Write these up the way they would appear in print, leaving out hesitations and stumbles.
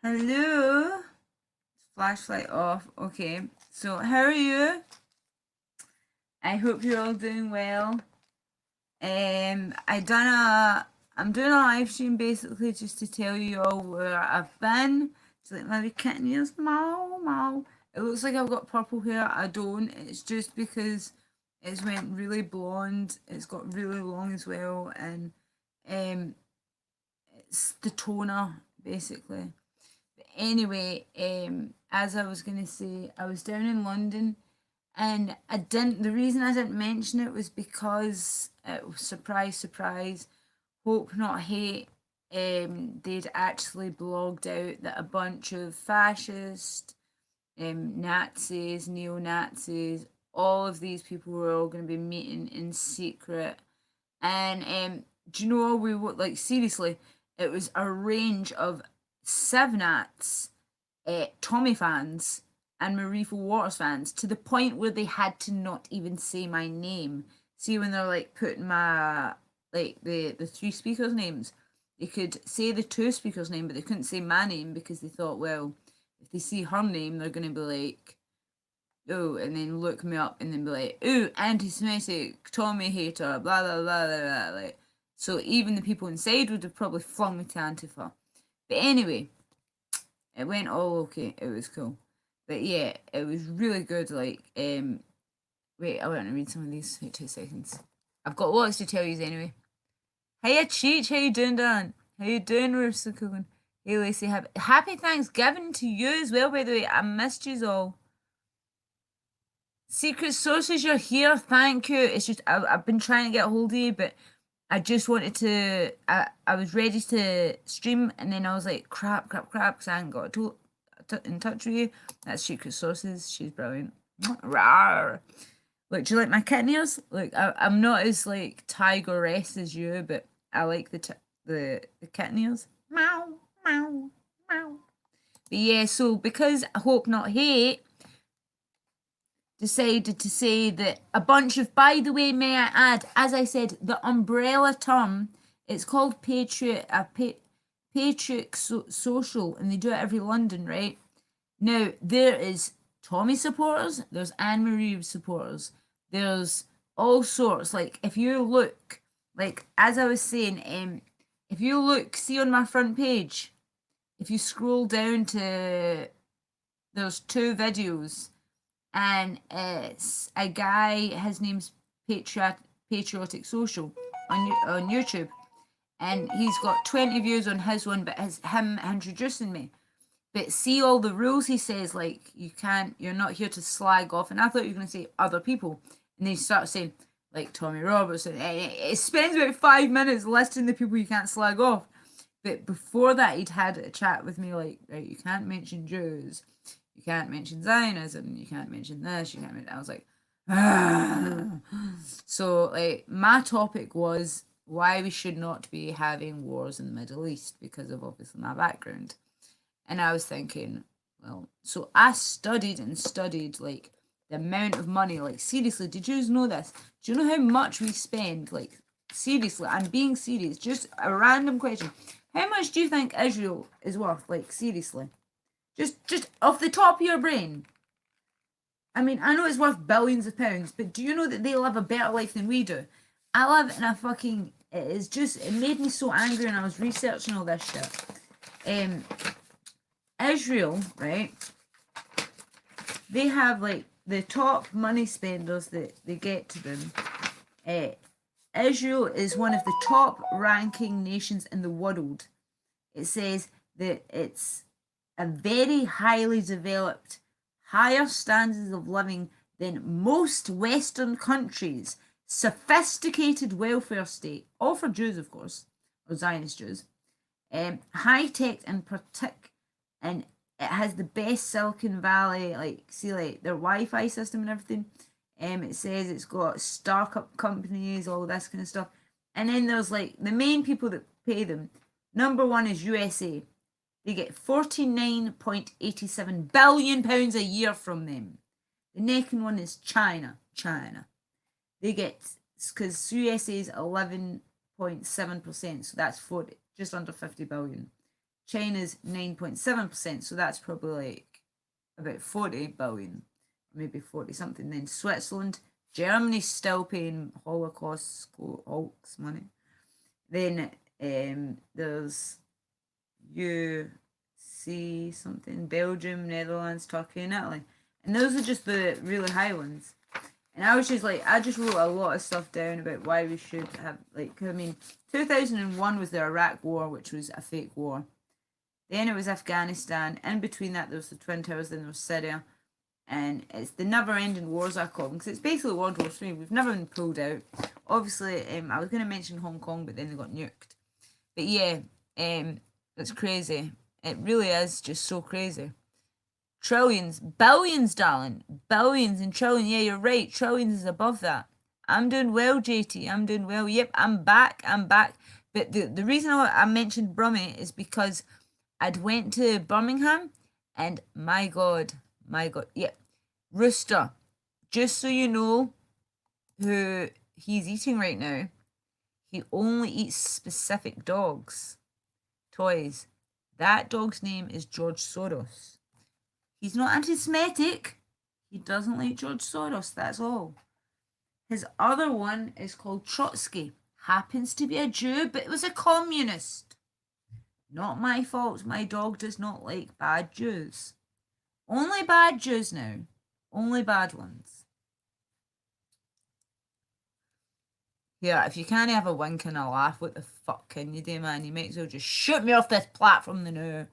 Hello. Flashlight off. Okay. So how are you? I hope you're all doing well. I done a I'm doing a live stream basically just to tell you all where I've been. So like maybe kitten ears, meow meow. It looks like I've got purple hair. I don't. It's just because it's went really blonde. It's got really long as well, and um, it's the toner basically. Anyway, as I was gonna say, I was down in London, and I didn't. The reason I didn't mention it was because it was surprise, surprise. Hope not hate. They'd actually blogged out that a bunch of fascist, Nazis, neo Nazis, all of these people were all going to be meeting in secret. And do you know we were like seriously? It was a range of Sevnats, Tommy fans, and Marie for Waters fans to the point where they had to not even say my name. See when they're like putting my like the three speakers' names, they could say the two speakers' name, but they couldn't say my name because they thought, well, if they see her name, they're gonna be like, oh, and then look me up and then be like, ooh, anti-Semitic, Tommy hater, blah blah blah blah blah. Like, so even the people inside would have probably flung me to Antifa. But anyway, it went all okay. It was cool. But yeah, it was really good. Like, wait, I want to read some of these. Wait 2 seconds. I've got lots to tell you anyway. Hiya, Cheech. How you doing, Dan? How you doing, Roasted Cooking? Hey, Lacey. Happy Thanksgiving to you as well, by the way. I missed you all. Secret sources, you're here. Thank you. It's just I've been trying to get a hold of you, but I just wanted to. I was ready to stream, and then I was like, crap, crap, crap, because I hadn't got in touch with you. That's Secret Sources. She's brilliant. Rawr. Look, do you like my kitten ears? Look, I'm not as like tigeress as you, but I like the kitten ears. Meow, meow, meow. But yeah, so because Hope Not Hate decided to say that a bunch of, by the way, may I add, as I said, the umbrella term, it's called Patriot Social, and they do it every London, right? Now, there is Tommy supporters, there's Anne-Marie supporters, there's all sorts. Like, if you look, like, as I was saying, if you look, see on my front page, if you scroll down to, there's two videos and it's a guy. His name's Patriotic Social on YouTube, and he's got 20 views on his one, but it's him introducing me. But see all the rules he says, like you can't, you're not here to slag off. And I thought you were going to say other people, and then he starts saying like Tommy Robertson. It spends about 5 minutes listing the people you can't slag off. But before that, he'd had a chat with me like, right, you can't mention Jews, you can't mention Zionism, you can't mention this, you can't mention. I was like, ah. So like my topic was why we should not be having wars in the Middle East because of obviously my background. And I was thinking, well, so I studied and studied like the amount of money. Like seriously, did you know this? Do you know how much we spend? Like seriously, I'm being serious. Just a random question. How much do you think Israel is worth? Like seriously, just off the top of your brain. I mean, I know it's worth billions of pounds, but do you know that they live a better life than we do? I live in a fucking. It is just. It made me so angry when I was researching all this shit. Um, Israel, right? They have like the top money spenders that they get to them. Uh, Israel is one of the top ranking nations in the world. It says that it's a very highly developed, higher standards of living than most Western countries, sophisticated welfare state, all for Jews, of course, or Zionist Jews, high tech and and it has the best Silicon Valley, like see like their Wi-Fi system and everything. It says it's got startup companies, all this kind of stuff. And then there's like the main people that pay them. Number one is USA. They get £49.87 billion a year from them. The next one is China. China. They get, because USA is 11.7%, so that's 40, just under 50 billion. China's 9.7%, so that's probably like about 40 billion, maybe 40 something. Then Switzerland, Germany's still paying Holocaust hulks money. Then there's UC something, Belgium, Netherlands, Turkey, and Italy. And those are just the really high ones. And I was just like, I just wrote a lot of stuff down about why we should have, like, I mean, 2001 was the Iraq War, which was a fake war. Then it was Afghanistan. In between that, there was the Twin Towers, then there was Syria. And it's the never-ending wars, I call them, because it's basically World War III. We've never been pulled out. Obviously, I was going to mention Hong Kong, but then they got nuked. But yeah, it's crazy. It really is just so crazy. Trillions, billions, darling, billions and trillions. Yeah, you're right. Trillions is above that. I'm doing well, JT. I'm doing well. Yep, I'm back. I'm back. But the reason I mentioned Brummie is because I'd went to Birmingham, and my God, yep, Rooster. Just so you know who he's eating right now, he only eats specific dogs, toys. That dog's name is George Soros. He's not anti-Semitic. He doesn't like George Soros, that's all. His other one is called Trotsky. Happens to be a Jew, but it was a communist. Not my fault. My dog does not like bad Jews. Only bad Jews now. Only bad ones. Yeah, if you can't have a wink and a laugh, what the fuck can you do, man? You might as well just shoot me off this platform now.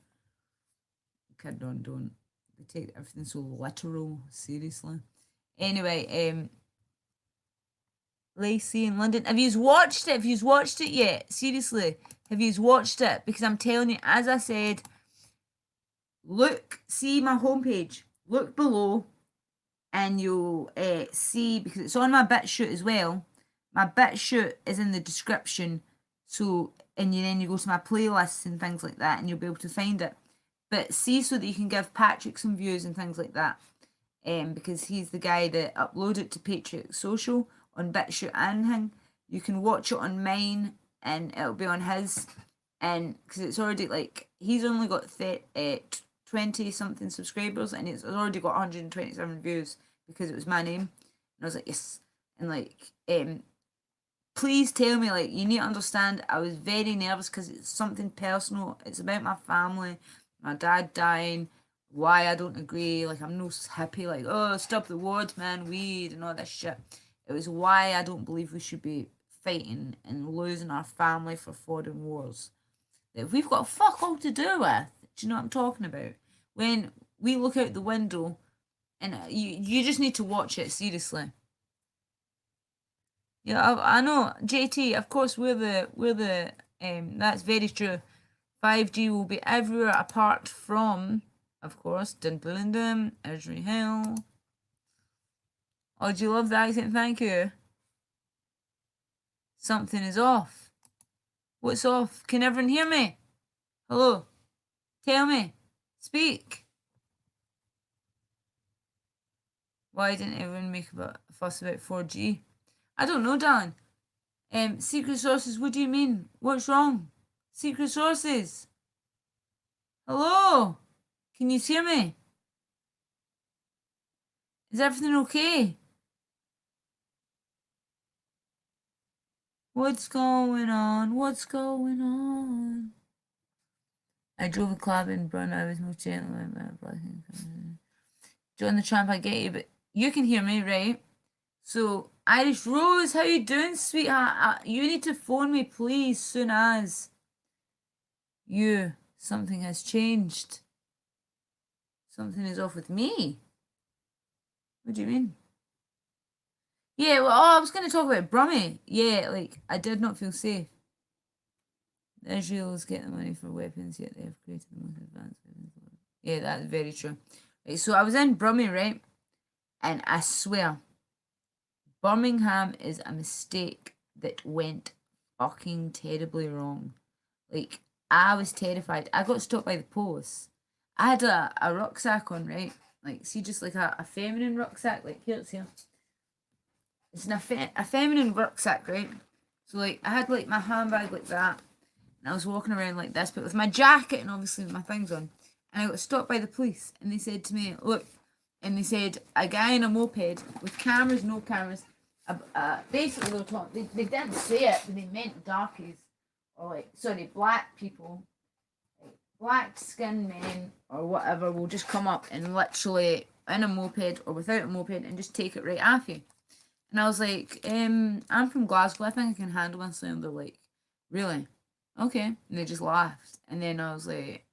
Kid on, don't. They take everything so literal, seriously. Anyway, Lacey in London. Have you watched it? Have you watched it yet? Seriously, have you watched it? Because I'm telling you, as I said, look, see my homepage. Look below, and you'll see, because it's on my BitChute as well. My BitChute is in the description. So, and then you go to my playlists and things like that, and you'll be able to find it. But see, so that you can give Patrick some views and things like that. Because he's the guy that uploaded it to Patrick Social on BitChute and thing. You can watch it on mine, and it'll be on his. And because it's already like, he's only got 20 something subscribers, and it's already got 127 views because it was my name. And I was like, yes. And like, please tell me, like, you need to understand, I was very nervous because it's something personal. It's about my family, my dad dying, why I don't agree. Like, I'm no hippie, like, oh, stop the wars, man, weed, and all that shit. It was why I don't believe we should be fighting and losing our family for foreign wars that we've got fuck all to do with. Do you know what I'm talking about? When we look out the window, and you just need to watch it, seriously. Yeah, I know, JT. Of course, we're the. That's very true. 5G will be everywhere apart from, of course, dun dun dun, Israel. Oh, do you love the accent? Thank you. Something is off. What's off? Can everyone hear me? Hello? Tell me. Speak. Why didn't everyone make a fuss about 4G? I don't know, darling. Secret sources, what do you mean? What's wrong? Secret sources. Hello? Can you hear me? Is everything okay? What's going on? What's going on? I drove a club in Brun. I was most gentle. Join the tramp, I get you, but you can hear me, right? So, Irish Rose, how you doing, sweetheart? You need to phone me, please, soon as. Something has changed. Something is off with me. What do you mean? Yeah, well, I was going to talk about Brummie. Yeah, like, I did not feel safe. Israel is getting the money for weapons, yet they have created the most advanced weapons. Yeah, that's very true. Right, so I was in Brummie, right? And I swear, Birmingham is a mistake that went fucking terribly wrong. Like, I was terrified. I got stopped by the police. I had a rucksack on, right? Like, see, just like a feminine rucksack. Like, here, it's here. It's a feminine rucksack, right? So, like, I had, like, my handbag like that. and I was walking around like this, but with my jacket and obviously my things on. And I got stopped by the police, and they said to me, "Look," and they said a guy in a moped with cameras, no cameras. Basically, they were talking. They didn't say it, but they meant darkies, or like sorry, black people, like black skinned men or whatever will just come up and literally in a moped or without a moped and just take it right off you. And I was like, I'm from Glasgow. I think I can handle this. And they're like, really? Okay. And they just laughed. And then I was like,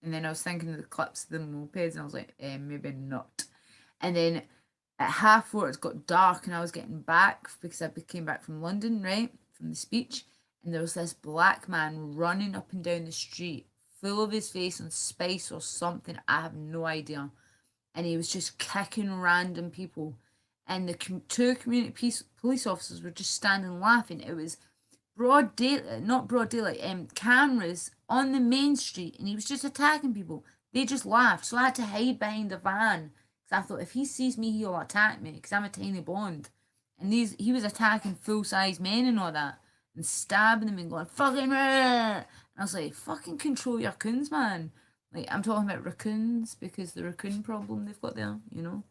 and then I was thinking of the clips of the mopeds, and I was like, maybe not. And then at half four, it got dark, and I was getting back because I came back from London, right, from the speech, and there was this black man running up and down the street, full of his face on spice or something. I have no idea, and he was just kicking random people, and the two community police officers were just standing laughing. It was broad daylight, not broad daylight, cameras on the main street, and he was just attacking people. They just laughed, so I had to hide behind a van because I thought if he sees me, he'll attack me because I'm a tiny blonde. And he was attacking full size men and all that, and stabbing them and going fucking. Rah! And I was like, fucking control your coons, man. Like I'm talking about raccoons because the raccoon problem they've got there, you know.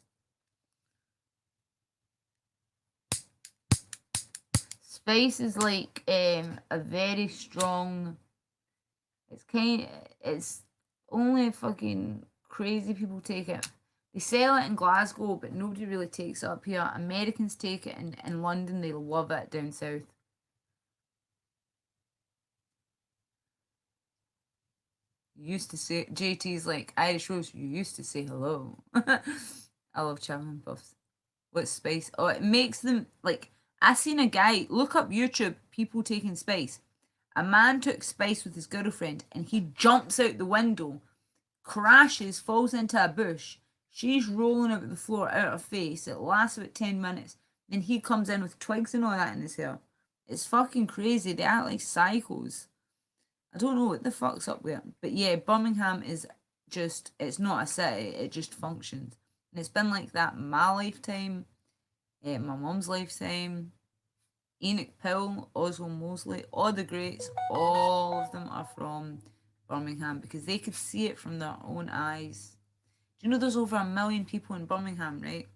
Spice is like a very strong. It's only fucking crazy people take it. They sell it in Glasgow, but nobody really takes it up here. Americans take it in London. They love it down south. You used to say JT's like Irish Rose. You used to say hello. I love chocolate puffs. What's spice? Oh, it makes them like. I seen a guy look up YouTube people taking spice. A man took spice with his girlfriend, and he jumps out the window, crashes, falls into a bush. She's rolling over the floor out of face. It lasts about 10 minutes. Then he comes in with twigs and all that in his hair. It's fucking crazy. They act like psychos. I don't know what the fuck's up with it. But yeah, Birmingham is just, it's not a city. It just functions. And it's been like that in my lifetime, my mum's lifetime. Enoch Powell, Oswald Mosley, all the greats, all of them are from Birmingham because they could see it from their own eyes. Do you know there's over 1 million people in Birmingham, right?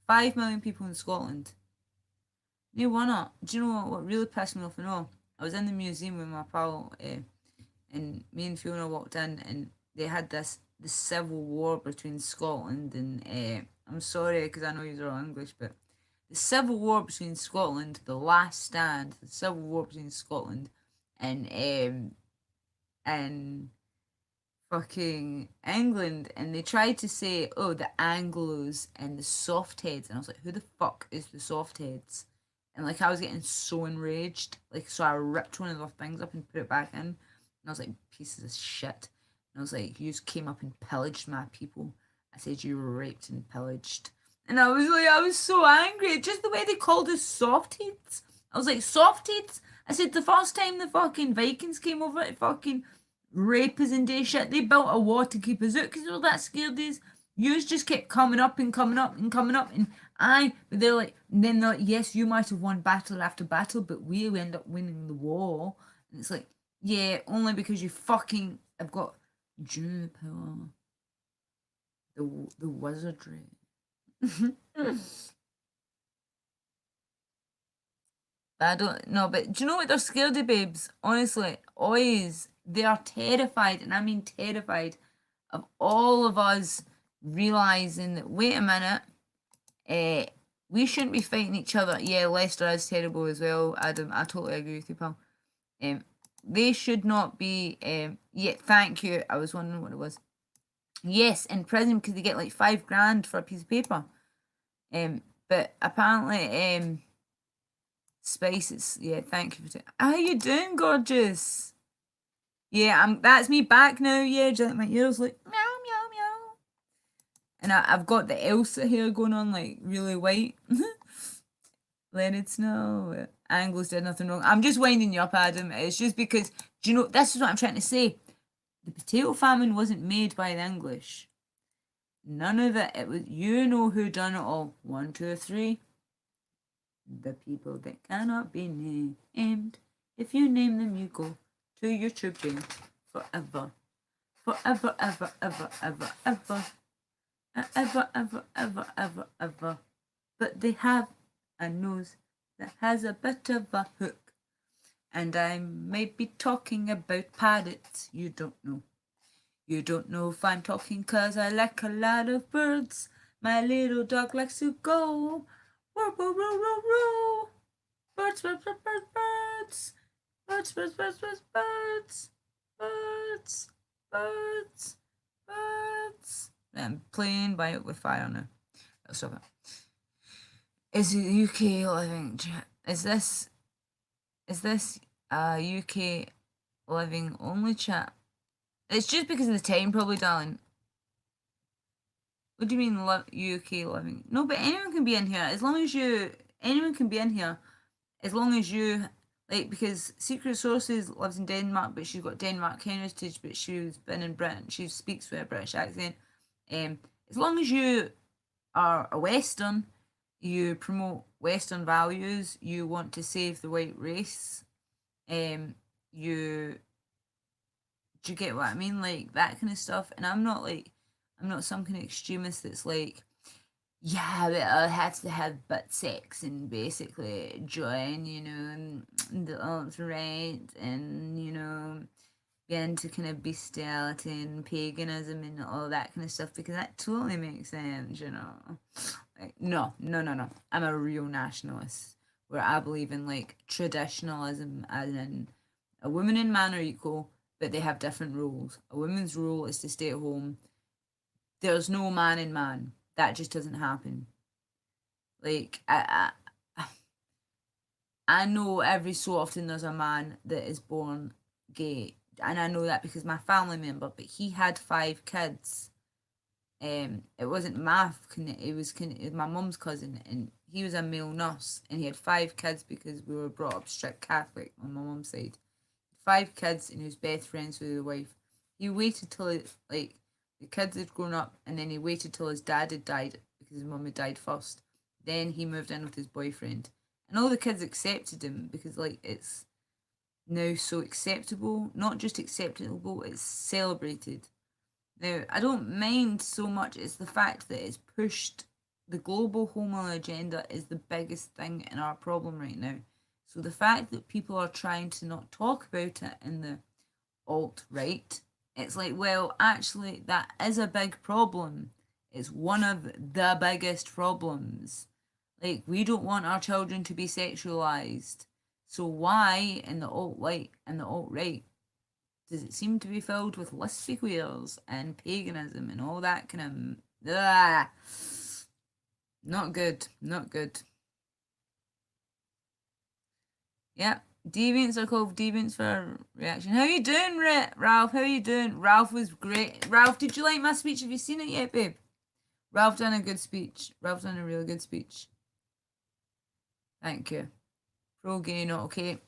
5 million people in Scotland. No, why not? Do you know what really pissed me off and all? I was in the museum with my pal, and me and Fiona walked in, and they had this the civil war between Scotland and I'm sorry because I know you're all English, but the civil war between Scotland, the last stand, the civil war between Scotland and fucking England, and they tried to say, oh, the Anglos and the soft heads, and I was like, who the fuck is the soft heads? And like I was getting so enraged, like so I ripped one of those things up and put it back in, and I was like, pieces of shit. And I was like, you just came up and pillaged my people. I said you were raped and pillaged. And I was like, I was so angry. Just the way they called us soft heads. I was like, soft heads? I said the first time the fucking Vikings came over to fucking rape us and day shit, they built a wall to keep us out because they were that scared of us. Yous just kept coming up and coming up and coming up, and but they're like, and then they're like, yes, you might have won battle after battle, but we end up winning the war. And it's like, yeah, only because you fucking have got Jew power, the wizardry. I don't know, but do you know what they're scared of, babes? Honestly, always. They are terrified, and I mean terrified, of all of us realizing that, wait a minute, we shouldn't be fighting each other. Yeah, Leicester is terrible as well, Adam. I totally agree with you, pal. They should not be, yeah, thank you. I was wondering what it was. Yes, in prison because they get like $5,000 for a piece of paper. But apparently, Spices. Yeah, thank you for how you doing, gorgeous? Yeah, that's me back now. Yeah, do you like my ears like meow meow meow? And I've got the Elsa hair going on, like really white. Let it snow. Anglos did nothing wrong. I'm just winding you up, Adam. It's just because, do you know, this is what I'm trying to say. The potato famine wasn't made by the English. None of it. It was, you know who done it all. 1, 2, 3. The people that cannot be named. If you name them, you go to YouTubing forever. Forever, ever, ever, ever, ever. Ever, ever, ever, ever, ever. But they have a nose that has a bit of a hook. And I may be talking about parrots. You don't know. You don't know if I'm talking 'cause I like a lot of birds. My little dog likes to go. Row, row, row, row, row. Birds, birds, birds, birds, birds. Birds, birds, birds, birds, birds. Birds, birds, birds. I'm playing by it with fire now. I'll stop it. Is it UK living chat? Is this UK living only chat? It's just because of the time, probably, darling. What do you mean UK living? No, but anyone can be in here as long as you. Anyone can be in here as long as you like. Because Secret Sources lives in Denmark, but she's got Denmark heritage, but she's been in Britain. She speaks with a British accent. As long as you are a Western, you promote Western values. You want to save the white race. You. Do you get what I mean? Like that kind of stuff. And I'm not some kind of extremist that's like, yeah, but I have to have butt sex and basically join, the alt-right and, get into kind of bestiality and paganism and all that kind of stuff because that totally makes sense, Like, no. I'm a real nationalist where I believe in like traditionalism as in a woman and man are equal, but they have different roles. A woman's role is to stay at home. There's no man in man. That just doesn't happen. Like I know every so often there's a man that is born gay, and I know that because my family member, but he had 5 kids. It wasn't it was my mum's cousin, and he was a male nurse, and he had 5 kids because we were brought up strict Catholic on my mum's side. 5 kids, and he was best friends with the wife. He waited till the kids had grown up, and then he waited till his dad had died because his mum had died first. Then he moved in with his boyfriend, and all the kids accepted him because it's now so acceptable. Not just acceptable, it's celebrated. Now I don't mind so much. It's the fact that it's pushed. The global homo agenda is the biggest thing in our problem right now. So the fact that people are trying to not talk about it in the alt-right, it's like, well, actually, that is a big problem. It's one of the biggest problems. Like, we don't want our children to be sexualized. So why in the alt-right does it seem to be filled with lesbian queers and paganism and all that kind of... Not good. Yep. Deviants are called deviants for reaction. How you doing, Ralph? How you doing? Ralph was great. Ralph, did you like my speech? Have you seen it yet, babe? Ralph done a good speech. Ralph done a really good speech. Thank you. Pro-gay, not okay.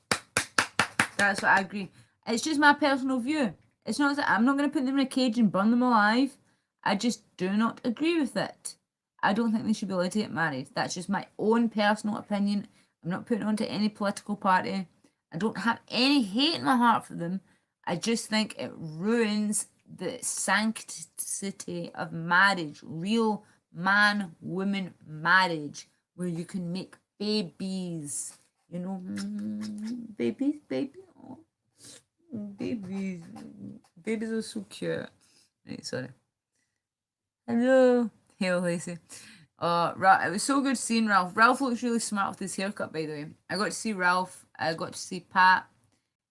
That's what I agree. It's just my personal view. It's not that I'm not going to put them in a cage and burn them alive. I just do not agree with it. I don't think they should be allowed to get married. That's just my own personal opinion. I'm not putting it onto any political party. I don't have any hate in my heart for them. I just think it ruins the sanctity of marriage, real man-woman marriage, where you can make babies. Babies, oh, babies. Babies are so cute. Right, sorry. Hello. Hail, Lacey. It was so good seeing Ralph. Ralph looks really smart with his haircut, by the way. I got to see Ralph. I got to see Pat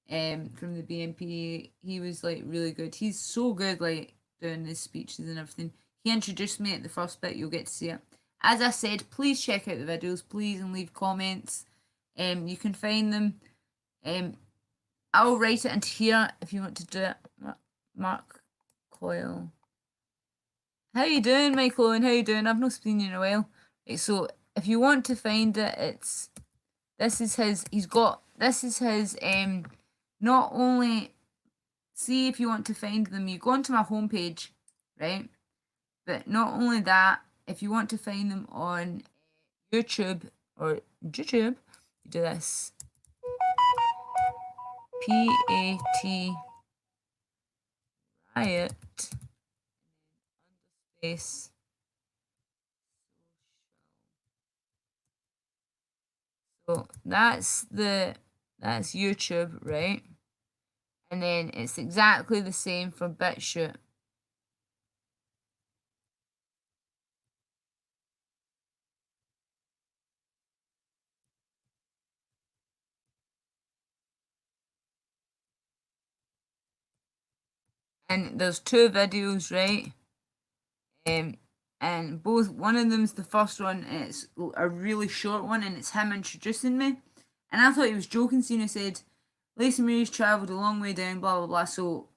from the BNP. He was like really good. He's so good, like doing his speeches and everything. He introduced me at the first bit. You'll get to see it. As I said, please check out the videos, please, and leave comments. You can find them. I'll write it into here if you want to do it. Mark Coyle. How you doing, Michael? And how you doing? I've not seen you in a while. Right, so if you want to find it, this is his. Not only see if you want to find them, you go onto my homepage, right? But not only that, if you want to find them on YouTube, you do this. P-A-T riot space. So that's YouTube, right? And then it's exactly the same for BitChute. And there's two videos, right? And both, one of them's the first one, and it's a really short one, and it's him introducing me. And I thought he was joking, seeing he said, Lacy-Marie's travelled a long way down, blah blah blah. So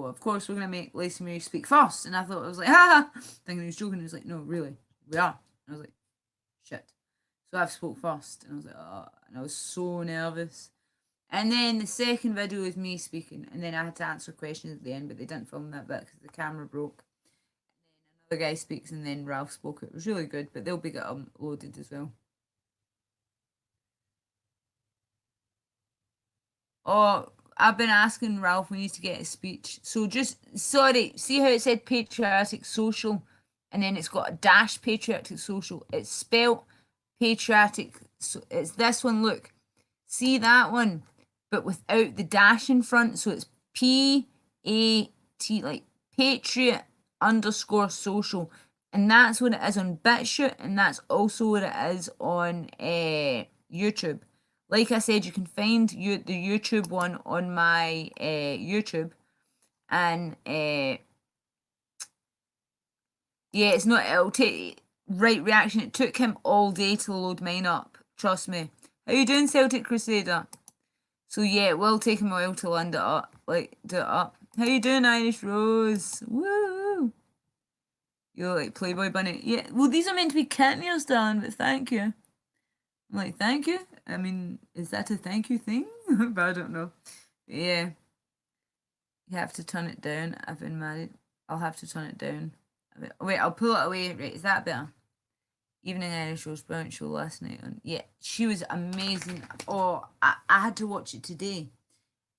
of course we're gonna make Lacy-Marie speak first. And I thought, I was like, ha ha, thinking he was joking. He was like, no, really, we are. And I was like, shit. So I've spoke first, and I was like, oh, and I was so nervous. And then the second video was me speaking, and then I had to answer questions at the end, but they didn't film that bit because the camera broke. And then another guy speaks, and then Ralph spoke. It was really good, but they'll be getting uploaded as well. Oh, I've been asking Ralph, we need to get a speech. So just, sorry, see how it said patriotic social, and then it's got a dash patriotic social. It's spelt patriotic. So it's this one, look. See that one, but without the dash in front. So it's P-A-T, like patriot underscore social. And that's what it is on BitChute, and that's also what it is on YouTube. Like I said, you can find the YouTube one on my YouTube, and yeah, it's not. It'll take right reaction. It took him all day to load mine up. Trust me. How you doing, Celtic Crusader? So yeah, it will take him a while to land it up, like do it up. How you doing, Irish Rose? Woo! You're like Playboy Bunny. Yeah. Well, these are meant to be cat nails, darling. But thank you. I'm like, thank you. I mean, is that a thank you thing? But I don't know. But yeah, you have to turn it down. I've been married. I'll have to turn it down. Wait, I'll pull it away. Right, is that better? Evening Irish Rose brilliant show last night on. Yeah, she was amazing. Oh, I had to watch it today.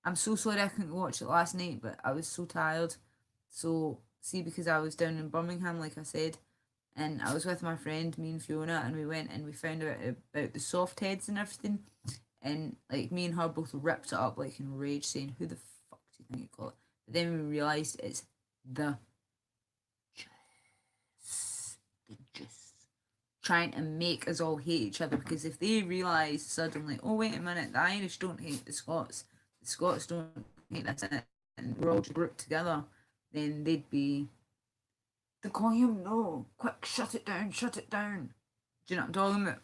I'm so sorry I couldn't watch it last night, but I was so tired. So see, because I was down in Birmingham, like I said, and I was with my friend, me and Fiona, and we went and we found out about the soft heads and everything. And like me and her both ripped it up like in rage, saying, "Who the fuck do you think you call it?" But then we realised it's the juice, trying to make us all hate each other, because if they realise suddenly, oh wait a minute, the Irish don't hate the Scots don't hate this, and we're all grouped together, then they'd be, the volume, no, quick, shut it down. Do you know what I'm talking about?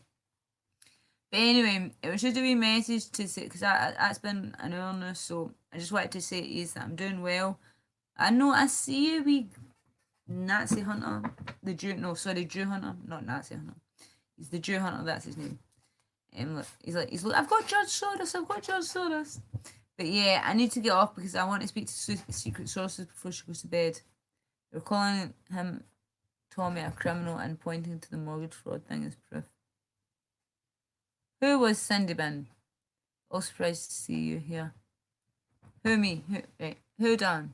But anyway, it was just a wee message to say, because that's been an hour now, so I just wanted to say to you that I'm doing well. I know I see you, wee Nazi Hunter. Jew Hunter, not Nazi Hunter. He's the Jew Hunter, that's his name. And look, he's like, I've got George Soros. But yeah, I need to get off because I want to speak to secret sources before she goes to bed. They're calling him, Tommy, a criminal and pointing to the mortgage fraud thing as proof. Who was Cindy Bin? All surprised to see you here. Who, me? Who done?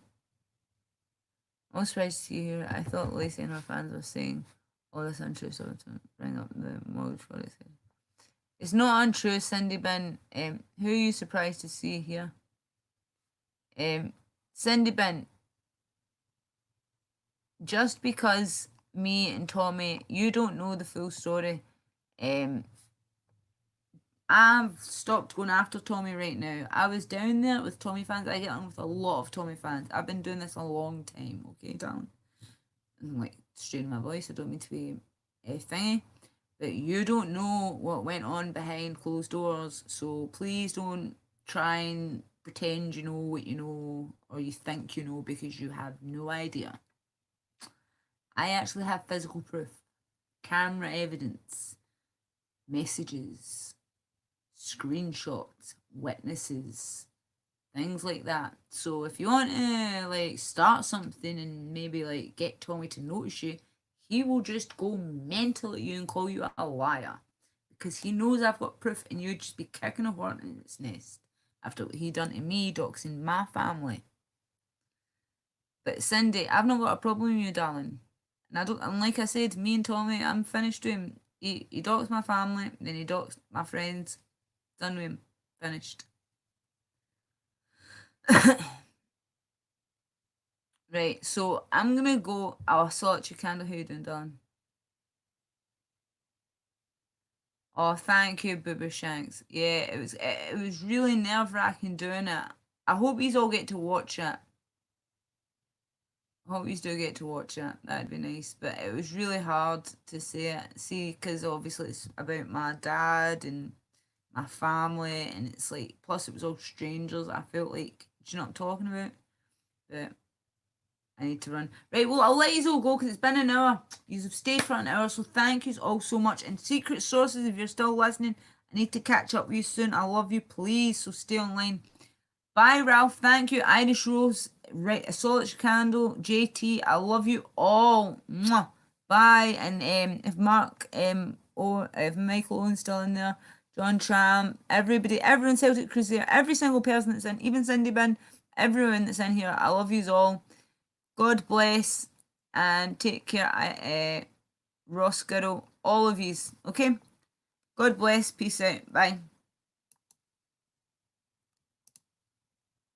All surprised to see you here. I thought Lacey and her fans were saying all this untrue stuff to bring up the mortgage fraud. It's not untrue, Cindy Bin. Who are you surprised to see here? Cindy Bin, just because me and Tommy, you don't know the full story. I've stopped going after Tommy right now. I was down there with Tommy fans. I get on with a lot of Tommy fans. I've been doing this a long time, okay, darling? I'm like straining my voice. I don't mean to be thingy. But you don't know what went on behind closed doors. So please don't try and pretend you know what you know or you think you know, because you have no idea. I actually have physical proof, camera evidence, messages, screenshots, witnesses, things like that. So if you want to like start something and maybe like get Tommy to notice you, he will just go mental at you and call you a liar, because he knows I've got proof and you'd just be kicking a hornet in its nest. after what he done to me, doxing my family. But Cindy, I've not got a problem with you, darling. And I don't. And like I said, me and Tommy, I'm finished with him. He doxed my family, then he doxed my friends. Done with him. Finished. Right, so I'm gonna go. I'll sort your candle hood and done. Oh, thank you, Boober Shanks. Yeah, it was really nerve wracking doing it. I hope you all get to watch it. I hope you do get to watch it. That'd be nice. But it was really hard to see, because obviously it's about my dad and my family, and it's like, plus it was all strangers. I felt like, do you know what I'm talking about? But I need to run. Right, well, I'll let you all go because it's been an hour. You've stayed for an hour, so thank you all so much. And secret sources, if you're still listening, I need to catch up with you soon. I love you, please, so stay online. Bye, Ralph. Thank you, Irish Rose. Right, a solid candle, JT. I love you all. Mwah. Bye. And if Mark or if Michael Owen's still in there, John Tram, everybody, everyone Celtic Crusader, every single person that's in, even Cindy Bin, everyone that's in here. I love you all. God bless and take care. Ross Girl, all of yous. Okay. God bless. Peace out. Bye.